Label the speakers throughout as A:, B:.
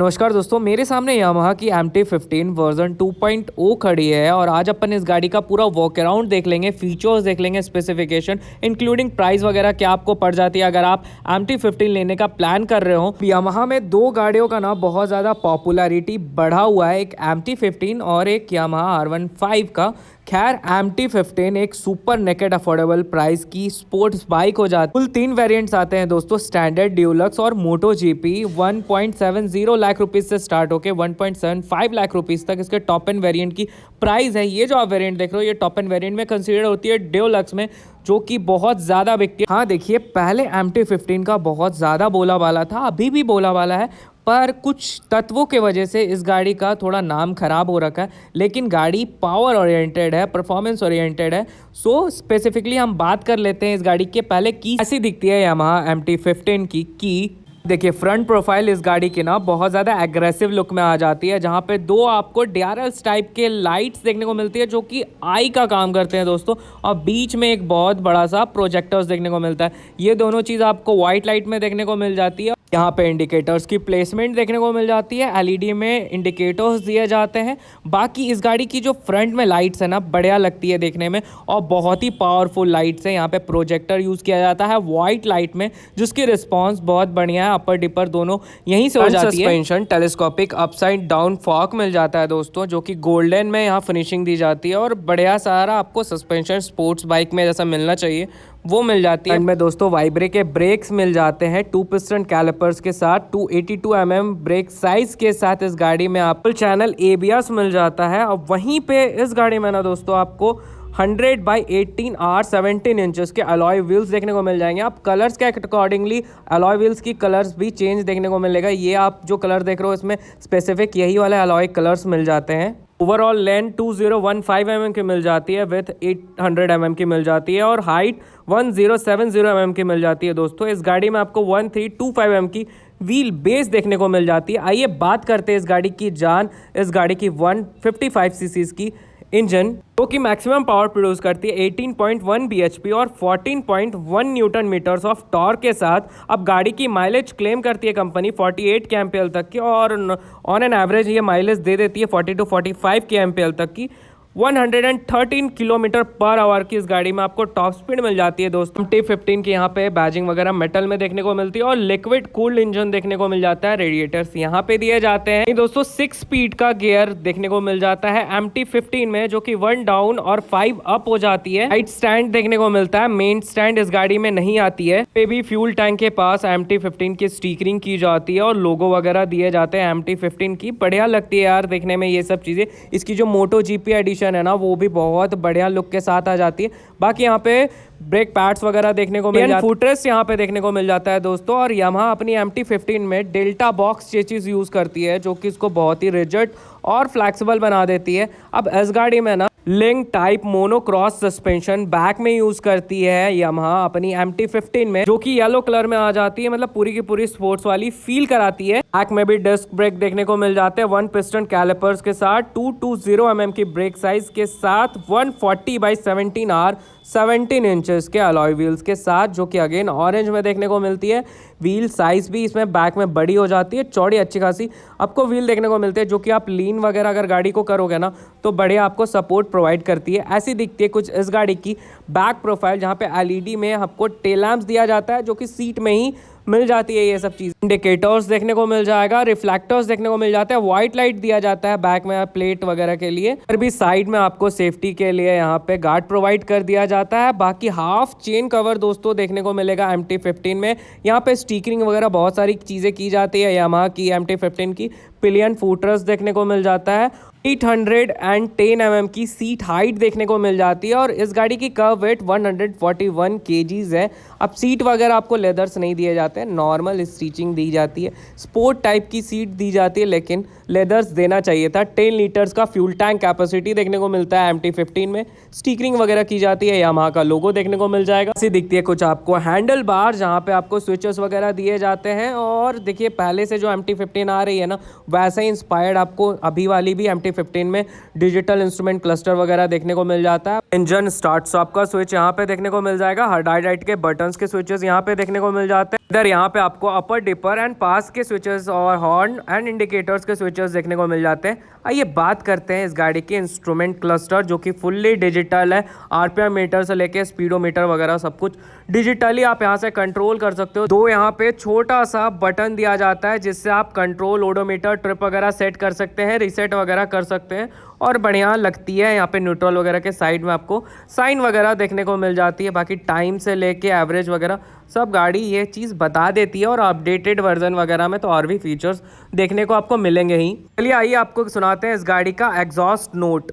A: नमस्कार दोस्तों, मेरे सामने यामाहा की MT-15 वर्जन 2.0 खड़ी है और आज अपन इस गाड़ी का पूरा वॉक अराउंड देख लेंगे, फीचर्स देख लेंगे, स्पेसिफिकेशन इंक्लूडिंग प्राइस वगैरह क्या आपको पड़ जाती है अगर आप MT-15 लेने का प्लान कर रहे हो। यामाहा में दो गाड़ियों का ना बहुत ज़्यादा पॉपुलैरिटी बढ़ा हुआ है, एक MT-15 और एक यामाहा R15 का। खैर MT-15 एक सुपर नेकेड अफोर्डेबल प्राइस की स्पोर्ट्स बाइक हो जाती है। कुल 3 वेरिएंट्स आते हैं दोस्तों, स्टैंडर्ड, ड्यूलक्स और मोटो जीपी। 1.70 लाख रुपीज से स्टार्ट होकर 1.75 लाख रुपीज तक इसके टॉप एंड वेरिएंट की प्राइस है। ये जो आप वेरिएंट देख रहे हो ये टॉप एंड वेरिएंट में कंसीडर होती है ड्यूलक्स में, जो कि बहुत ज़्यादा बिकती है। हाँ देखिए, पहले MT-15 का बहुत ज़्यादा बोला वाला था, अभी भी बोला वाला है, पर कुछ तत्वों के वजह से इस गाड़ी का थोड़ा नाम खराब हो रखा है। लेकिन गाड़ी पावर ओरिएंटेड है, परफॉर्मेंस ओरिएंटेड है। सो स्पेसिफिकली हम बात कर लेते हैं इस गाड़ी के पहले की ऐसी दिखती है यामाहा MT-15 की। देखिए, फ्रंट प्रोफाइल इस गाड़ी की ना बहुत ज़्यादा एग्रेसिव लुक में आ जाती है, जहाँ पे दो आपको DRLs टाइप के लाइट्स देखने को मिलती है जो कि आई का काम करते हैं दोस्तों, और बीच में एक बहुत बड़ा सा प्रोजेक्टर्स देखने को मिलता है। ये दोनों चीज़ आपको वाइट लाइट में देखने को मिल जाती है। यहाँ पे इंडिकेटर्स की प्लेसमेंट देखने को मिल जाती है, LED में इंडिकेटर्स दिए जाते हैं। बाकी इस गाड़ी की जो फ्रंट में लाइट्स है ना, बढ़िया लगती है देखने में और बहुत ही पावरफुल लाइट्स है। यहाँ पे प्रोजेक्टर यूज़ किया जाता है वाइट लाइट में, जिसकी रिस्पॉन्स बहुत बढ़िया है। अपर डिपर दोनों यहीं से हो जाती है। Suspension telescopic upside down fork मिल जाता है दोस्तों, जो कि गोल्डन में यहाँ फिनिशिंग दी जाती है और बढ़िया सारा आपको सस्पेंशन स्पोर्ट्स बाइक में जैसा मिलना चाहिए वो मिल जाती है। में दोस्तों वाइब्रे के ब्रेक्स मिल जाते हैं 2 पिस्टन कैलिपर्स के साथ। 282 mm ब्रेक साइज के साथ इस गाड़ी में आपको चैनल ABS मिल जाता है। और वहीं पे इस गाड़ी में ना दोस्तों आपको 100/18 R 17 इंचेस के अलॉय व्हील्स देखने को मिल जाएंगे। आप कलर्स के अकॉर्डिंगली अलॉय व्हील्स की कलर्स भी चेंज देखने को मिलेगा। ये आप जो कलर देख रहे हो इसमें स्पेसिफिक यही वाले अलॉय कलर्स मिल जाते हैं। ओवरऑल लेंथ 2015 mm की मिल जाती है, विथ 800 mm की मिल जाती है और हाइट 1070 mm की मिल जाती है दोस्तों। इस गाड़ी में आपको 1325 mm की व्हील बेस देखने को मिल जाती है। आइए बात करते हैं इस गाड़ी की जान। इस गाड़ी की 155 सीसी की इंजन जो कि मैक्सिमम पावर प्रोड्यूस करती है 18.1 bhp और 14.1 न्यूटन मीटर्स ऑफ टॉर्क के साथ। अब गाड़ी की माइलेज क्लेम करती है कंपनी 48 kmpl तक की, और ऑन एन एवरेज ये माइलेज दे देती है 40 to 45 kmpl तक की। 113 किलोमीटर पर आवर की इस गाड़ी में आपको टॉप स्पीड मिल जाती है दोस्तों। MT-15 की यहाँ पे बैजिंग वगैरह मेटल में देखने को मिलती है और लिक्विड कूल्ड इंजन देखने को मिल जाता है। रेडिएटर्स यहाँ पे दिए जाते हैं दोस्तों। 6 स्पीड का गियर देखने को मिल जाता है MT-15 में, जो कि 1 डाउन और 5 अप हो जाती है। हाइट स्टैंड देखने को मिलता है, मेन स्टैंड इस गाड़ी में नहीं आती है। पे भी फ्यूल टैंक के पास MT-15 की स्टिकरिंग की जाती है और लोगो वगैरह दिए जाते हैं MT-15 की। बढ़िया लगती है यार देखने में ये सब चीजें। इसकी जो मोटो GP एडिशन है ना, वो भी बहुत बढ़िया लुक के साथ आ जाती है। बाकी यहाँ पे ब्रेक पैड्स वगैरह देखने को मिल जाता है, फुटरेस्ट यहाँ पे देखने को मिल जाता है दोस्तों। और यामाहा अपनी MT-15 में डेल्टा बॉक्स चेसिस यूज करती है, जो कि इसको बहुत ही रिजिड और फ्लेक्सिबल बना देती है। अब इस गाड़ी में ना link type monocross suspension back में यूज करती है यामाहा अपनी MT-15 में, जो कि येलो कलर में आ जाती है, मतलब पूरी की पूरी स्पोर्ट्स वाली फील कराती है। बैक में भी डिस्क ब्रेक देखने को मिल जाते हैं 1 पिस्टन कैलिपर्स के साथ, 220 mm की ब्रेक साइज के साथ, 140/17 R 17 इंचेस के अलॉय व्हील्स के साथ, जो कि अगेन ऑरेंज में देखने को मिलती है। व्हील साइज भी इसमें बैक में बड़ी हो जाती है, चौड़ी अच्छी खासी आपको व्हील देखने को मिलती है, जो कि आप लीन वगैरह अगर गाड़ी को करोगे ना तो बढ़िया आपको सपोर्ट प्रोवाइड करती है। ऐसी दिखती है कुछ इस गाड़ी की बैक प्रोफाइल, जहाँ पे LED में आपको टेल लैंप्स दिया जाता है, जो कि सीट में ही मिल जाती है ये सब चीज। इंडिकेटर्स देखने को मिल जाएगा, रिफ्लेक्टर्स देखने को मिल जाता है, व्हाइट लाइट दिया जाता है बैक में प्लेट वगैरह के लिए। फिर भी साइड में आपको सेफ्टी के लिए यहाँ पे गार्ड प्रोवाइड कर दिया जाता है। बाकी हाफ चेन कवर दोस्तों देखने को मिलेगा MT-15 में। यहाँ पे स्टिकरिंग वगैरह बहुत सारी चीजें की जाती है यामाहा की MT-15 की। पिलियन फुटरेस्ट देखने को मिल जाता है। 810 mm की सीट हाइट देखने को मिल जाती है और इस गाड़ी की कर्व वेट 141 kgs है। अब सीट वगैरह आपको लेदर्स नहीं दिए जाते हैं, नॉर्मल स्टिचिंग दी जाती है। स्पोर्ट टाइप की सीट दी जाती है, लेकिन लेदर्स देना चाहिए था। 10 लीटर्स का फ्यूल टैंक कैपेसिटी देखने को मिलता है MT-15 में। स्टिकरिंग वगैरह की जाती है, यामाहा का लोगो देखने को मिल जाएगा। ऐसी दिखती है कुछ आपको हैंडल बार, जहाँ पे आपको स्विचेस वगैरह दिए जाते हैं। और देखिए पहले से जो MT-15 आ रही है ना, वैसे ही इंस्पायर्ड आपको अभी वाली भी MT MT-15 में डिजिटल इंस्ट्रूमेंट क्लस्टर वगैरह देखने को मिल जाता है। इंजन स्टार्ट स्टॉप का स्विच यहाँ पे देखने को मिल जाएगा। हाइड के बटन्स के स्विचेस यहाँ पे देखने को मिल जाते हैं। इधर यहाँ पे आपको अपर डिपर एंड पास के स्विचेस और हॉर्न एंड इंडिकेटर्स के स्विचेस देखने को मिल जाते हैं। आइए बात करते हैं इस गाड़ी के इंस्ट्रूमेंट क्लस्टर जो कि फुल्ली डिजिटल है। आरपीएम मीटर से लेके स्पीडोमीटर वगैरह सब कुछ डिजिटली आप यहाँ से कंट्रोल कर सकते हो। दो यहाँ पे छोटा सा बटन दिया जाता है जिससे आप कंट्रोल, ओडोमीटर, ट्रिप वगैरह सेट कर सकते हैं, रीसेट वगैरह कर सकते हैं और बढ़िया लगती है। यहाँ पे न्यूट्रल वगैरह के साइड में आपको साइन वगैरह देखने को मिल जाती है। बाकी टाइम से लेके एवरेज वगैरह सब गाड़ी ये चीज़ बता देती है और अपडेटेड वर्जन वगैरह में तो और भी फीचर्स देखने को आपको मिलेंगे ही। चलिए आइए आपको सुनाते हैं इस गाड़ी का एग्जॉस्ट नोट।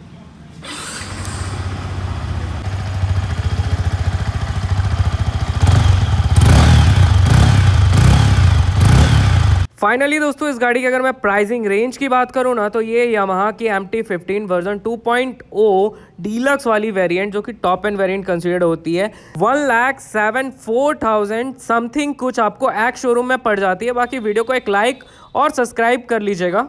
A: फाइनली दोस्तों इस गाड़ी की अगर मैं प्राइसिंग रेंज की बात करूं ना तो ये यामाहा की MT-15 वर्जन 2.0 डीलक्स वाली वेरिएंट जो कि टॉप एंड वेरिएंट कंसीडर्ड होती है 1,74,000 समथिंग कुछ आपको एक्स शोरूम में पड़ जाती है। बाकी वीडियो को एक लाइक और सब्सक्राइब कर लीजिएगा।